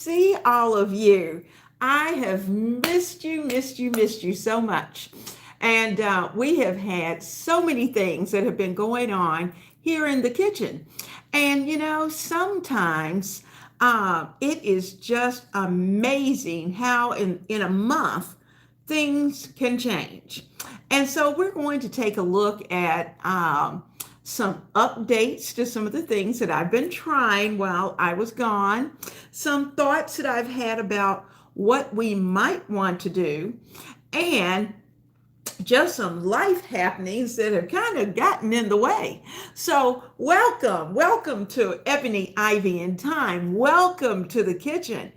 See all of you. I have missed you so much. And we have had so many things that have been going on here in the kitchen. And sometimes it is just amazing how in a month things can change. And so we're going to take a look at some updates to some of the things that I've been trying while I was gone, some thoughts that I've had about what we might want to do, and just some life happenings that have kind of gotten in the way. So, welcome to Ebony Ivy Thyme. Welcome to the kitchen.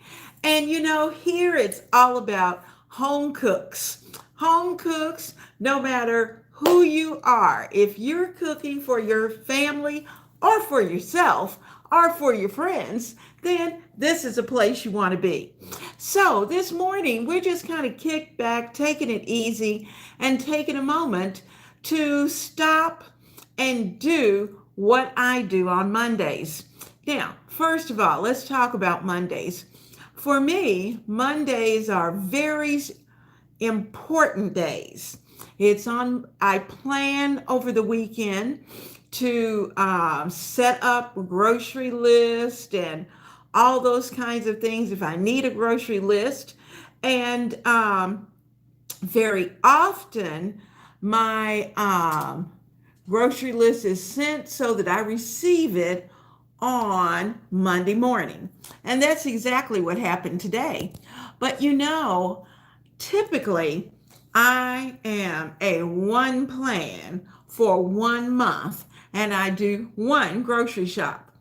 And here it's all about home cooks. Home cooks, no matter who you are, if you're cooking for your family or for yourself or for your friends, then this is a place you want to be. So this morning, we're just kind of kicked back, taking it easy, and taking a moment to stop and do what I do on Mondays. Now, first of all, let's talk about Mondays. For me, Mondays are very important days. I plan over the weekend to set up a grocery list and all those kinds of things if I need a grocery list. And very often my grocery list is sent so that I receive it on Monday morning. And that's exactly what happened today. But typically I am a one plan for 1 month and I do one grocery shop.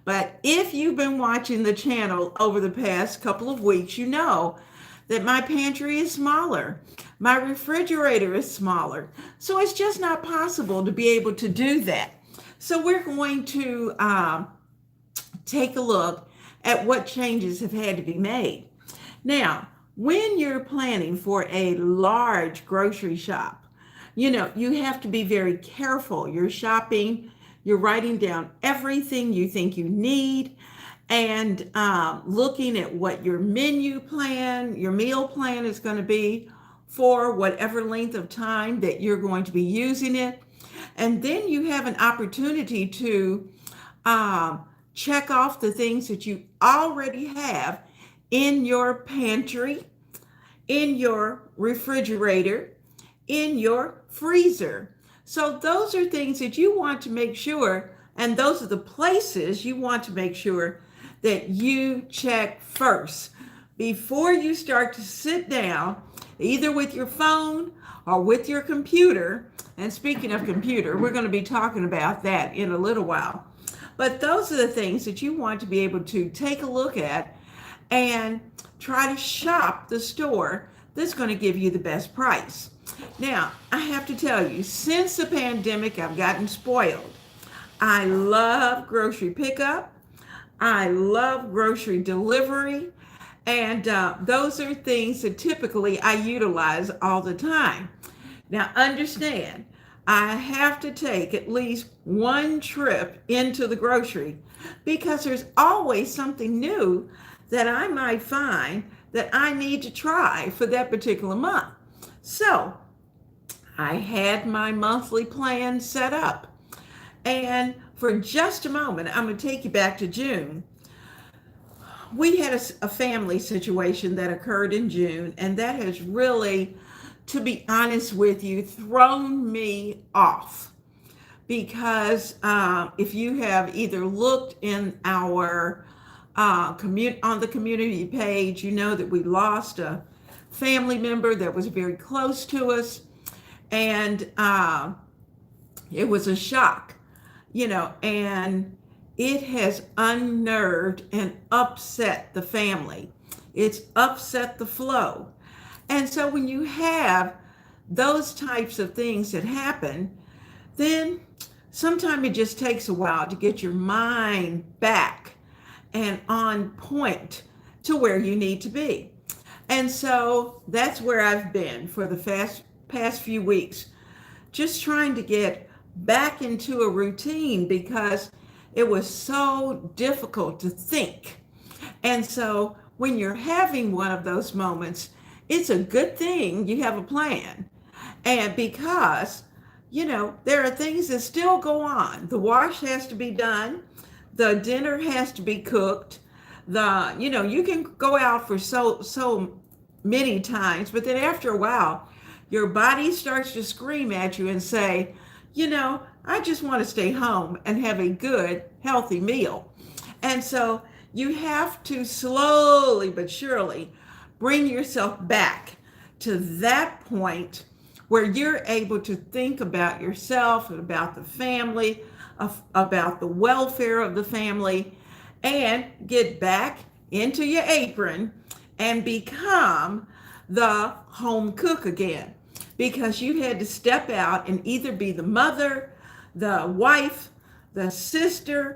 But if you've been watching the channel over the past couple of weeks, you know that my pantry is smaller. My refrigerator is smaller. So it's just not possible to be able to do that. So we're going to take a look at what changes have had to be made. Now, when you're planning for a large grocery shop, you have to be very careful. You're shopping, you're writing down everything you think you need, and looking at what your menu plan, your meal plan is going to be for whatever length of time that you're going to be using it. And then you have an opportunity to check off the things that you already have in your pantry, in your refrigerator, in your freezer. So those are things that you want to make sure, and those are the places you want to make sure that you check first before you start to sit down, either with your phone or with your computer. And speaking of computer, we're going to be talking about that in a little while. But those are the things that you want to be able to take a look at and try to shop the store that's going to give you the best price. Now, I have to tell you, since the pandemic, I've gotten spoiled. I love grocery pickup. I love grocery delivery. And those are things that typically I utilize all the time. Now, understand, I have to take at least one trip into the grocery because there's always something new that I might find that I need to try for that particular month. So I had my monthly plan set up. And for just a moment, I'm going to take you back to June. We had a family situation that occurred in June, and that has really, to be honest with you, thrown me off. Because if you have either looked in our on the community page, you know that we lost a family member that was very close to us, and it was a shock, and it has unnerved and upset the family. It's upset the flow. And so when you have those types of things that happen, then sometimes it just takes a while to get your mind back and on point to where you need to be. And so that's where I've been for the past few weeks, just trying to get back into a routine because it was so difficult to think. And so when you're having one of those moments, it's a good thing you have a plan. And because, there are things that still go on. The wash has to be done, the dinner has to be cooked. You can go out for so many times, but then after a while, your body starts to scream at you and say, I just want to stay home and have a good, healthy meal. And so you have to slowly but surely bring yourself back to that point where you're able to think about yourself and about the family, about the welfare of the family, and get back into your apron and become the home cook again. Because you had to step out and either be the mother, the wife, the sister-in-law,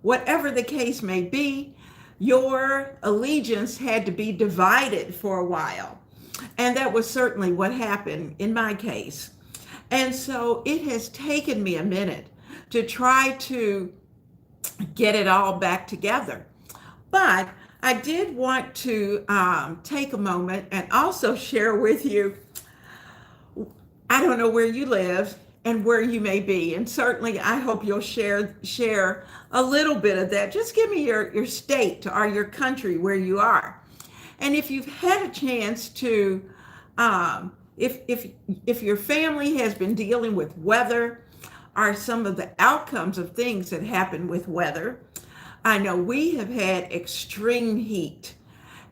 whatever the case may be, your allegiance had to be divided for a while. And that was certainly what happened in my case. And so it has taken me a minute to try to get it all back together. But I did want to take a moment and also share with you, I don't know where you live and where you may be. And certainly I hope you'll share a little bit of that. Just give me your state or your country where you are. And if you've had a chance to, if your family has been dealing with weather, or some of the outcomes of things that happen with weather. I know we have had extreme heat,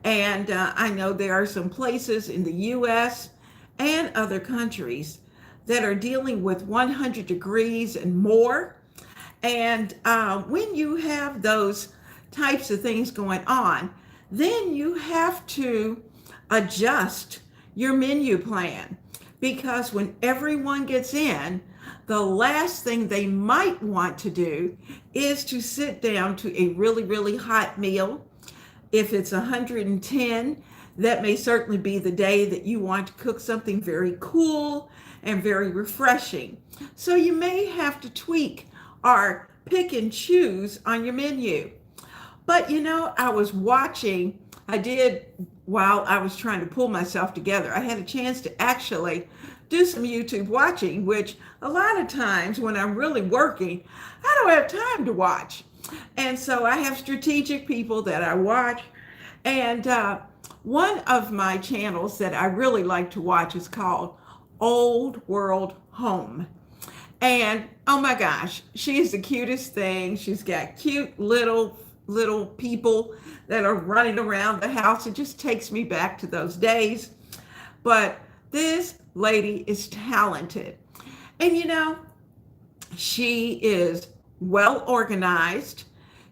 and I know there are some places in the U.S. and other countries that are dealing with 100 degrees and more. And when you have those types of things going on, then you have to adjust your menu plan, because when everyone gets in, the last thing they might want to do is to sit down to a really, really hot meal. If it's 110, that may certainly be the day that you want to cook something very cool and very refreshing. So you may have to tweak or pick and choose on your menu. But while I was trying to pull myself together, I had a chance to actually do some YouTube watching, which a lot of times when I'm really working, I don't have time to watch. And so I have strategic people that I watch. And one of my channels that I really like to watch is called Old World Home. And oh my gosh, she's the cutest thing. She's got cute little people that are running around the house. It just takes me back to those days. But this lady is talented. And she is well organized.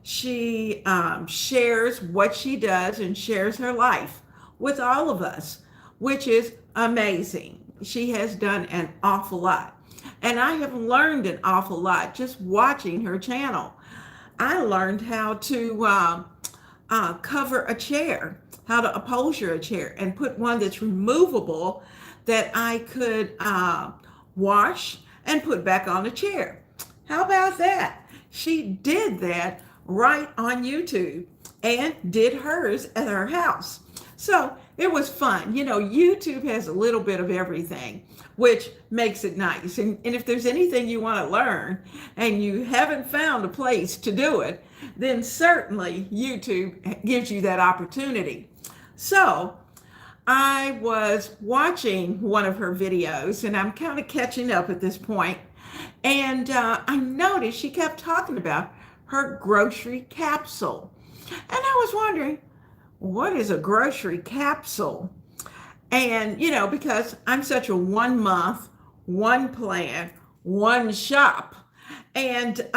She shares what she does and shares her life with all of us, which is amazing. She has done an awful lot. And I have learned an awful lot just watching her channel. I learned how to cover a chair, how to upholster a chair, and put one that's removable that I could wash and put back on the chair. How about that? She did that right on YouTube and did hers at her house. So it was fun. YouTube has a little bit of everything, which makes it nice. And if there's anything you want to learn and you haven't found a place to do it, then certainly YouTube gives you that opportunity. So I was watching one of her videos, and I'm kind of catching up at this point, and I noticed she kept talking about her grocery capsule. And I was wondering, what is a grocery capsule? And, because I'm such a 1 month, one plan, one shop. And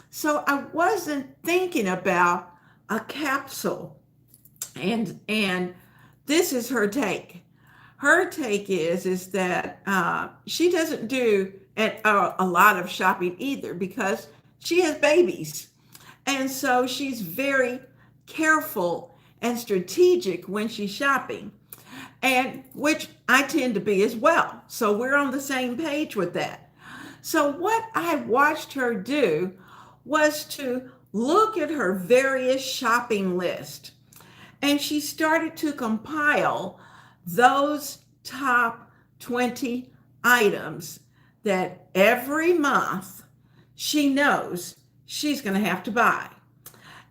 so I wasn't thinking about a capsule. And this is her take. Her take is that she doesn't do a lot of shopping either, because she has babies. And so she's very careful and strategic when she's shopping, and which I tend to be as well. So we're on the same page with that. So what I watched her do was to look at her various shopping list. And she started to compile those top 20 items that every month she knows she's going to have to buy.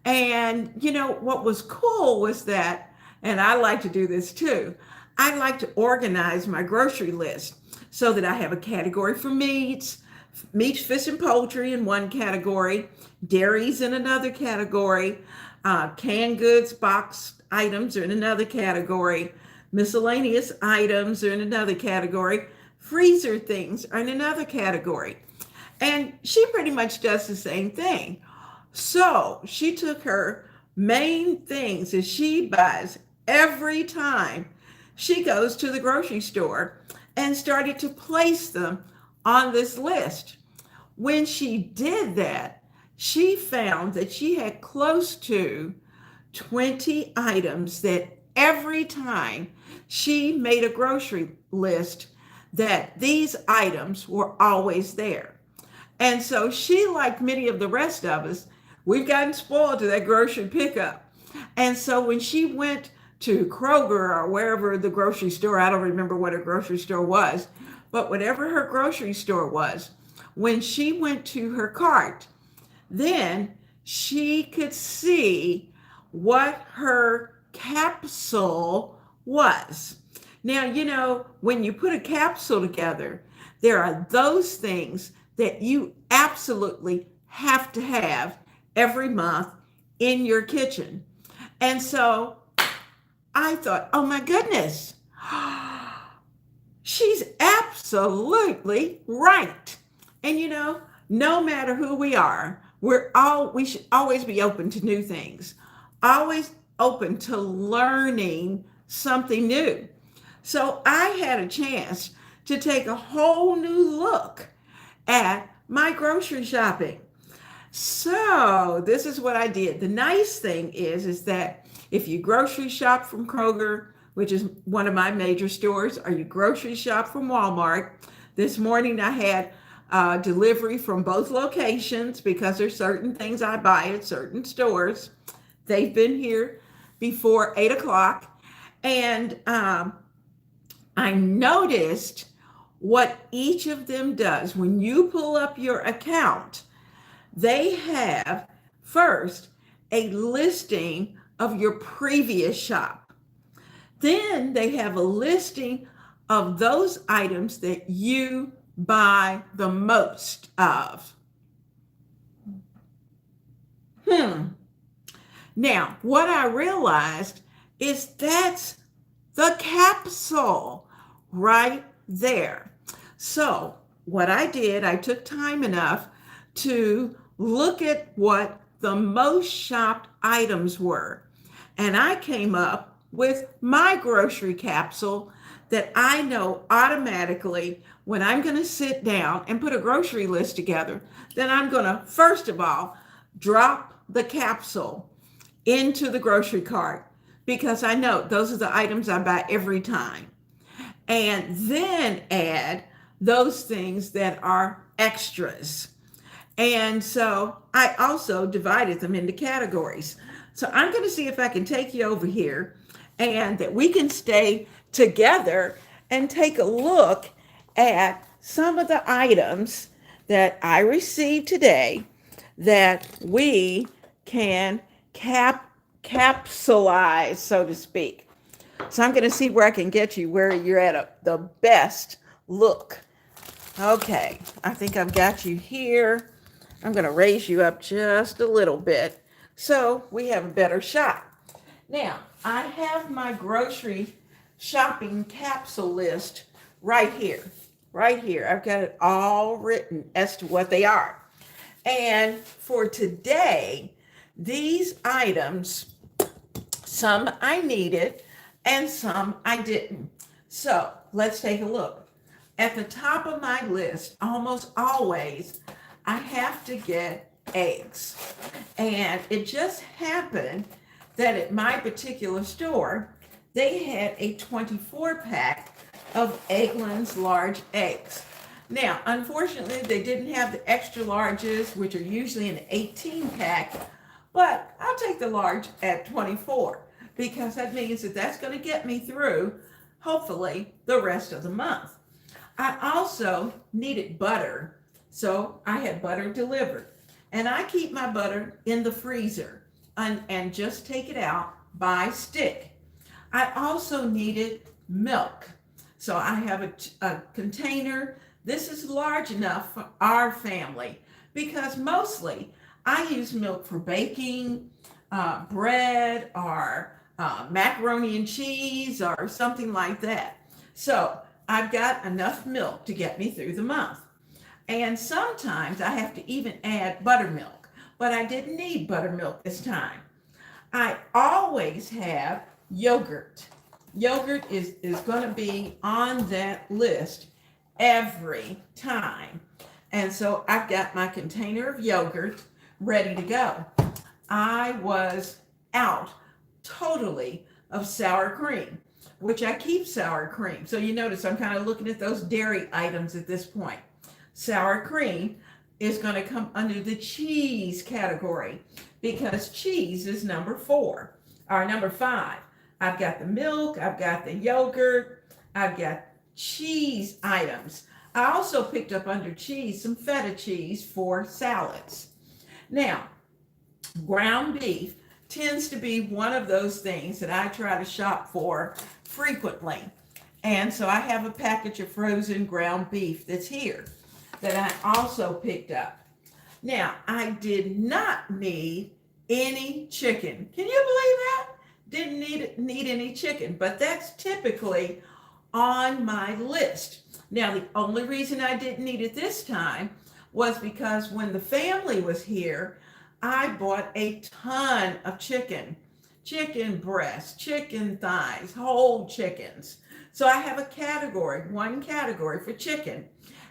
And you know what was cool was that, and I like to do this too, I like to organize my grocery list so that I have a category for meats, fish, and poultry in one category, dairies in another category, canned goods, boxed items are in another category, miscellaneous items are in another category, freezer things are in another category. And she pretty much does the same thing. So she took her main things that she buys every time she goes to the grocery store and started to place them on this list. When she did that, she found that she had close to 20 items that every time she made a grocery list, that these items were always there. And so she, like many of the rest of us, we've gotten spoiled to that grocery pickup. And so when she went to Kroger or wherever the grocery store, I don't remember what her grocery store was, but whatever her grocery store was, when she went to her cart, then she could see what her capsule was. Now, you know, when you put a capsule together, there are those things that you absolutely have to have every month in your kitchen. And so I thought, oh my goodness, she's absolutely right. And you know, no matter who we are, we should always be open to new things, always open to learning something new. So I had a chance to take a whole new look at my grocery shopping. So this is what I did. The nice thing is that if you grocery shop from Kroger, which is one of my major stores, or you grocery shop from Walmart, this morning I had delivery from both locations because there's certain things I buy at certain stores. They've been here before 8 o'clock. And I noticed what each of them does. When you pull up your account, they have first a listing of your previous shop. Then they have a listing of those items that you buy the most of. Now, what I realized is that's the capsule right there. So what I did, I took time enough to look at what the most shopped items were. And I came up with my grocery capsule that I know automatically when I'm going to sit down and put a grocery list together, then I'm going to, first of all, drop the capsule into the grocery cart because I know those are the items I buy every time. And then add those things that are extras. And so I also divided them into categories. So I'm going to see if I can take you over here and that we can stay together and take a look at some of the items that I received today that we can capsulize, so to speak. So I'm going to see where I can get you where you're at the best look. Okay, I think I've got you here. I'm going to raise you up just a little bit so we have a better shot. Now, I have my grocery shopping capsule list right here. Right here. I've got it all written as to what they are. And for today, these items, some I needed and some I didn't. So let's take a look. At the top of my list, almost always, I have to get eggs. And it just happened that at my particular store, they had a 24 pack of Eggland's large eggs. Now, unfortunately, they didn't have the extra larges, which are usually an 18 pack, but I'll take the large at 24 because that means that that's going to get me through, hopefully, the rest of the month. I also needed butter, so I had butter delivered. And I keep my butter in the freezer and just take it out by stick. I also needed milk. So I have a container. This is large enough for our family because mostly I use milk for baking, bread, or macaroni and cheese, or something like that. So I've got enough milk to get me through the month. And sometimes I have to even add buttermilk, but I didn't need buttermilk this time. I always have yogurt. Yogurt is going to be on that list every time. And so I've got my container of yogurt ready to go. I was out totally of sour cream, which I keep sour cream. So you notice I'm kind of looking at those dairy items at this point. Sour cream is going to come under the cheese category because cheese is number 4 or number 5. I've got the milk, I've got the yogurt, I've got cheese items. I also picked up under cheese some feta cheese for salads. Now, ground beef tends to be one of those things that I try to shop for frequently. And so I have a package of frozen ground beef that's here that I also picked up. Now, I did not need any chicken. Can you believe that? Didn't need any chicken, but that's typically on my list. Now, the only reason I didn't need it this time was because when the family was here, I bought a ton of chicken breasts, chicken thighs, whole chickens. So I have one category for chicken.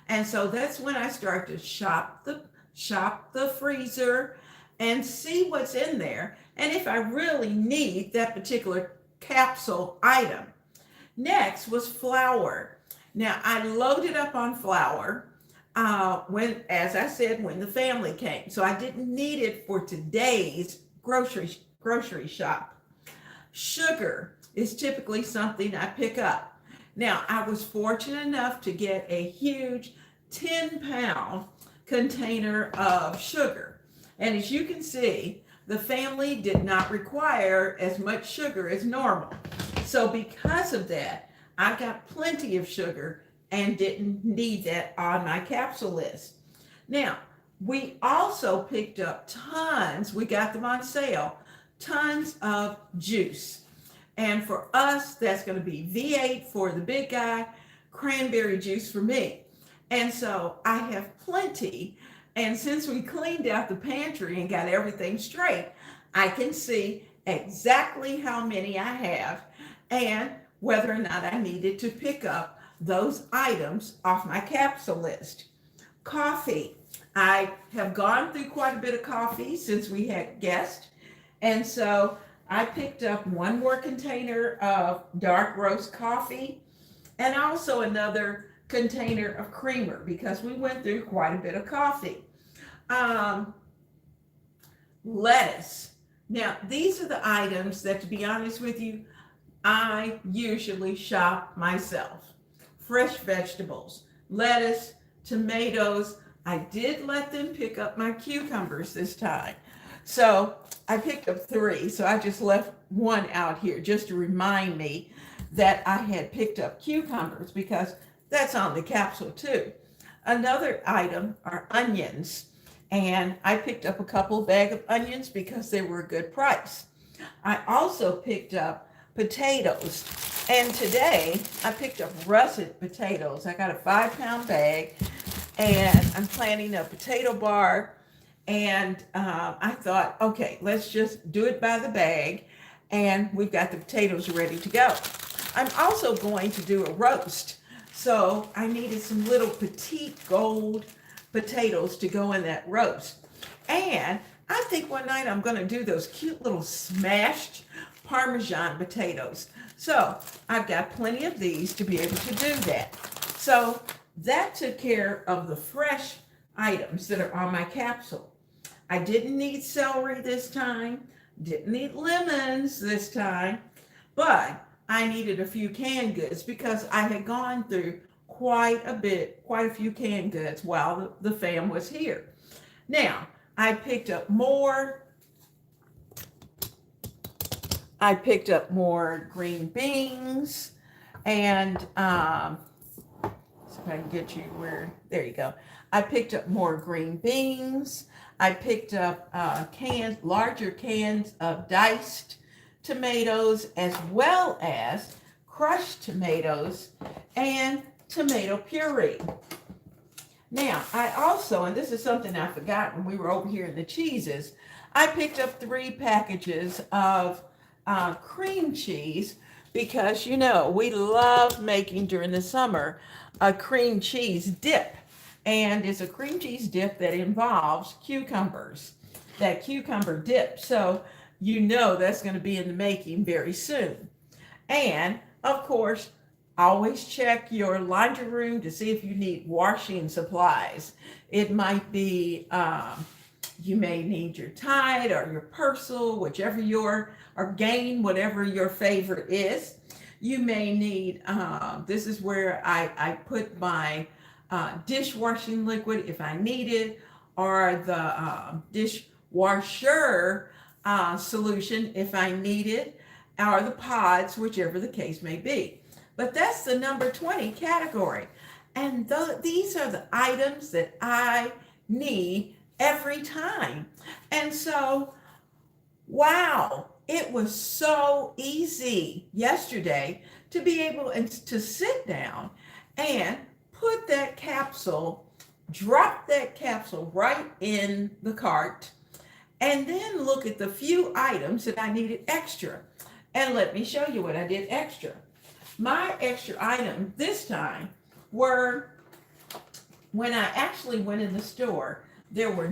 And so that's when I start to shop the freezer and see what's in there and if I really need that particular capsule item. Next was flour. Now I loaded up on flour as I said, when the family came. So I didn't need it for today's grocery shop. Sugar is typically something I pick up. Now, I was fortunate enough to get a huge 10-pound container of sugar. And as you can see, the family did not require as much sugar as normal. So because of that, I got plenty of sugar and didn't need that on my capsule list. Now, we also picked up tons, we got them on sale, tons of juice. And for us, that's going to be V8 for the big guy, cranberry juice for me. And so I have plenty. And since we cleaned out the pantry and got everything straight, I can see exactly how many I have and whether or not I needed to pick up those items off my capsule list. Coffee. I have gone through quite a bit of coffee since we had guests. And so I picked up one more container of dark roast coffee and also another container of creamer because we went through quite a bit of coffee. Lettuce. Now, these are the items that, to be honest with you, I usually shop myself. Fresh vegetables, lettuce, tomatoes. I did let them pick up my cucumbers this time. So I picked up 3, so I just left one out here just to remind me that I had picked up cucumbers because that's on the capsule too. Another item are onions, and I picked up a couple bag of onions because they were a good price. I also picked up potatoes, and today I picked up russet potatoes. I got a 5-pound bag, and I'm planning a potato bar. And I thought, okay, let's just do it by the bag. And we've got the potatoes ready to go. I'm also going to do a roast. So I needed some little petite gold potatoes to go in that roast. And I think one night I'm going to do those cute little smashed Parmesan potatoes. So I've got plenty of these to be able to do that. So that took care of the fresh items that are on my capsule. I didn't need celery this time, didn't need lemons this time, but I needed a few canned goods because I had gone through quite a few canned goods while the fam was here. Now, I picked up more. I picked up more green beans and so if I can get you where, there you go. I picked up more green beans. I picked up larger cans of diced tomatoes, as well as crushed tomatoes and tomato puree. Now, I also, and this is something I forgot when we were over here in the cheeses, I picked up 3 packages of cream cheese because, we love making during the summer a cream cheese dip. And it's a cream cheese dip that involves cucumbers, that cucumber dip. So that's going to be in the making very soon. And of course, always check your laundry room to see if you need washing supplies. It might be, you may need your Tide or your Persil, or Gain, whatever your favorite is. You may need, this is where I put my dishwashing liquid if I need it, or the dishwasher solution if I need it, or the pods, whichever the case may be. But that's the number 20 category. And these are the items that I need every time. And so, wow, it was so easy yesterday to be able to sit down and drop that capsule right in the cart, and then look at the few items that I needed extra. And let me show you what I did extra. My extra item this time were, when I actually went in the store, there were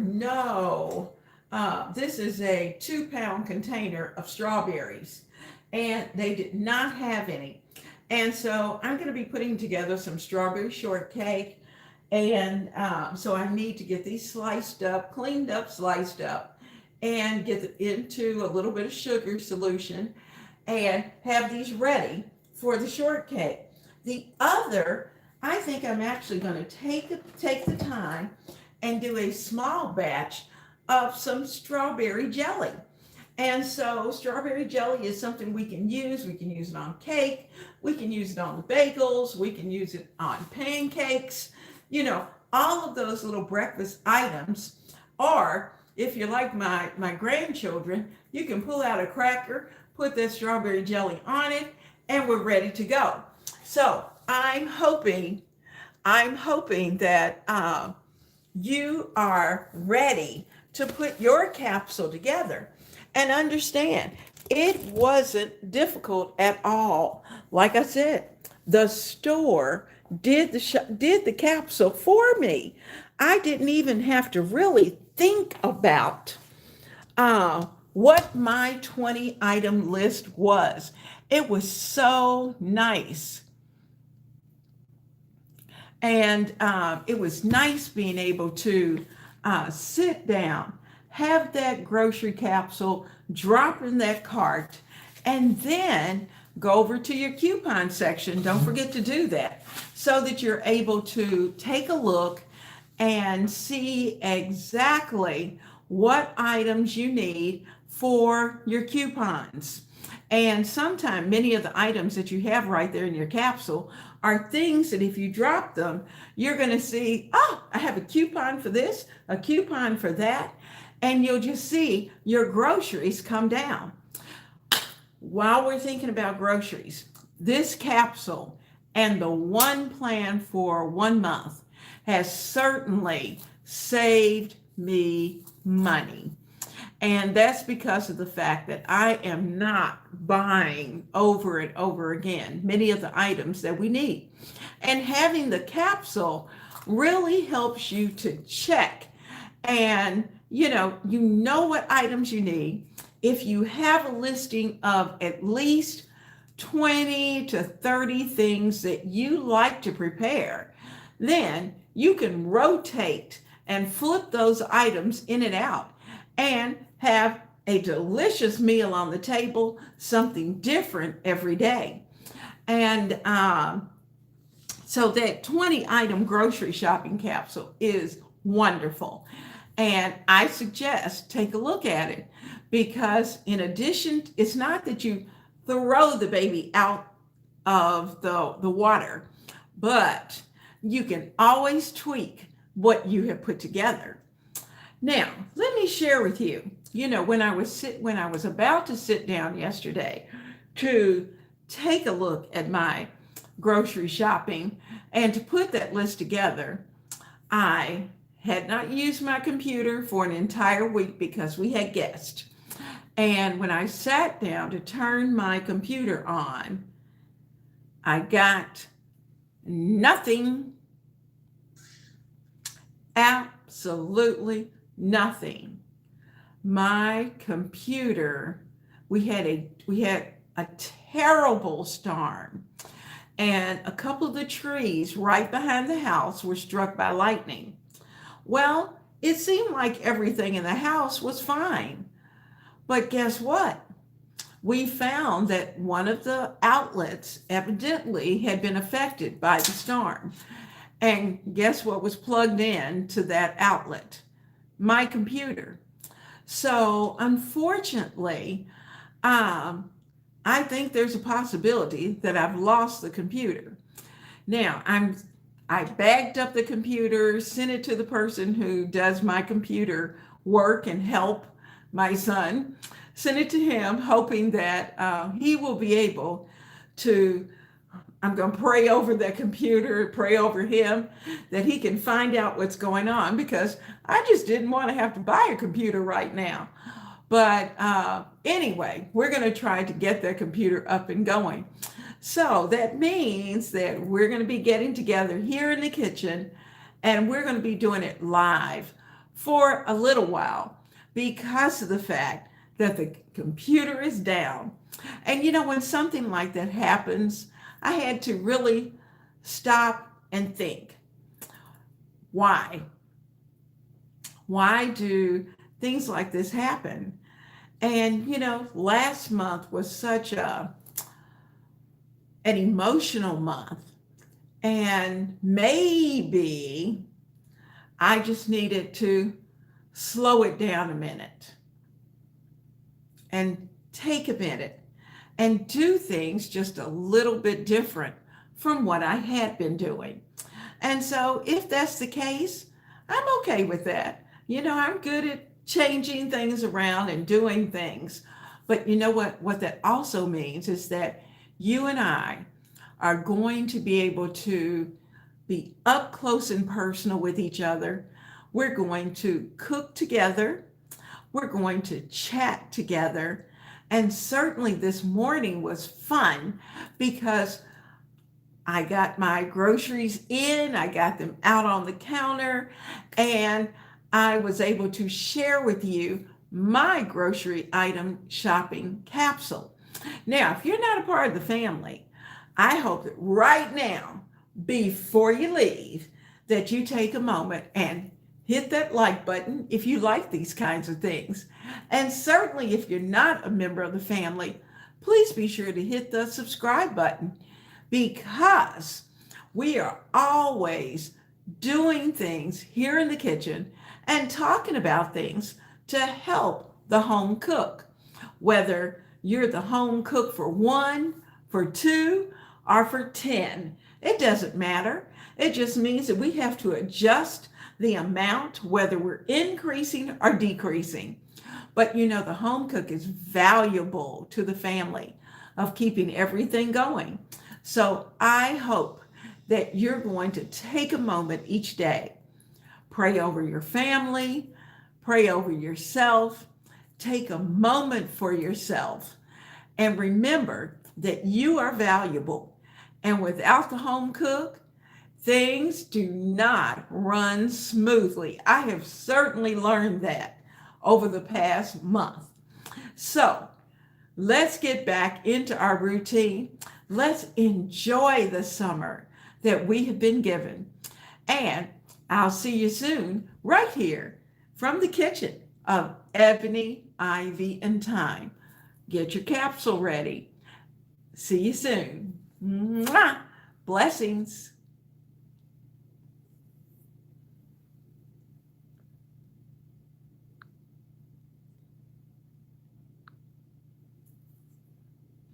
this is a 2-pound container of strawberries, and they did not have any. And so I'm going to be putting together some strawberry shortcake. And so I need to get these cleaned up, sliced up, and get it into a little bit of sugar solution and have these ready for the shortcake. The other, I think I'm actually going to take the time and do a small batch of some strawberry jelly. And so strawberry jelly is something we can use. We can use it on cake. We can use it on the bagels. We can use it on pancakes. All of those little breakfast items. Or if you're like my grandchildren, you can pull out a cracker, put that strawberry jelly on it, and we're ready to go. So I'm hoping that you are ready to put your capsule together. And understand, it wasn't difficult at all. Like I said, the store did the capsule for me. I didn't even have to really think about what my 20 item list was. It was so nice. And it was nice being able to sit down, have that grocery capsule, drop in that cart, and then go over to your coupon section. Don't forget to do that so that you're able to take a look and see exactly what items you need for your coupons. And sometimes many of the items that you have right there in your capsule are things that if you drop them, you're going to see, oh, I have a coupon for this, a coupon for that, and you'll just see your groceries come down. While we're thinking about groceries, this capsule and the one plan for 1 month has certainly saved me money. And that's because of the fact that I am not buying over and over again many of the items that we need. And having the capsule really helps you to check and you know what items you need. If you have a listing of at least 20 to 30 things that you like to prepare, Then you can rotate and flip those items in and out and have a delicious meal on the table, something different every day. And so that 20 item grocery shopping capsule is wonderful. And I suggest take a look at it because, in addition, it's not that you throw the baby out of the water, but you can always tweak what you have put together. Now, let me share with you, when I was about to sit down yesterday to take a look at my grocery shopping and to put that list together, I had not used my computer for an entire week because we had guests. And when I sat down to turn my computer on, I got nothing, absolutely nothing. My computer, we had a terrible storm, and a couple of the trees right behind the house were struck by lightning. Well, it seemed like everything in the house was fine. But guess what? We found that one of the outlets evidently had been affected by the storm. And guess what was plugged in to that outlet? My computer. So unfortunately, I think there's a possibility that I've lost the computer. Now, I bagged up the computer, sent it to the person who does my computer work and help, my son, sent it to him, hoping that he will be able to. I'm going to pray over that computer, pray over him, that he can find out what's going on, because I just didn't want to have to buy a computer right now. But anyway, we're going to try to get that computer up and going. So that means that we're going to be getting together here in the kitchen, and we're going to be doing it live for a little while because of the fact that the computer is down. And when something like that happens, I had to really stop and think, why? Why do things like this happen? And last month was such an emotional month, and maybe I just needed to slow it down a minute and take a minute and do things just a little bit different from what I had been doing. And so if that's the case, I'm okay with that. I'm good at changing things around and doing things. But you know what that also means is that you and I are going to be able to be up close and personal with each other. We're going to cook together. We're going to chat together. And certainly this morning was fun because I got my groceries in, I got them out on the counter, and I was able to share with you my grocery item shopping capsule. Now, if you're not a part of the family, I hope that right now, before you leave, that you take a moment and hit that like button if you like these kinds of things. And certainly if you're not a member of the family, please be sure to hit the subscribe button, because we are always doing things here in the kitchen and talking about things to help the home cook. Whether you're the home cook for 1, for 2, or for 10, it doesn't matter. It just means that we have to adjust the amount, whether we're increasing or decreasing. But the home cook is valuable to the family of keeping everything going. So I hope that you're going to take a moment each day, pray over your family, pray over yourself, take a moment for yourself, and remember that you are valuable. And without the home cook, things do not run smoothly. I have certainly learned that over the past month. So let's get back into our routine. Let's enjoy the summer that we have been given. And I'll see you soon right here from the kitchen of Ebony, Ivy, and Thyme. Get your capsule ready. See you soon. Mwah! Blessings.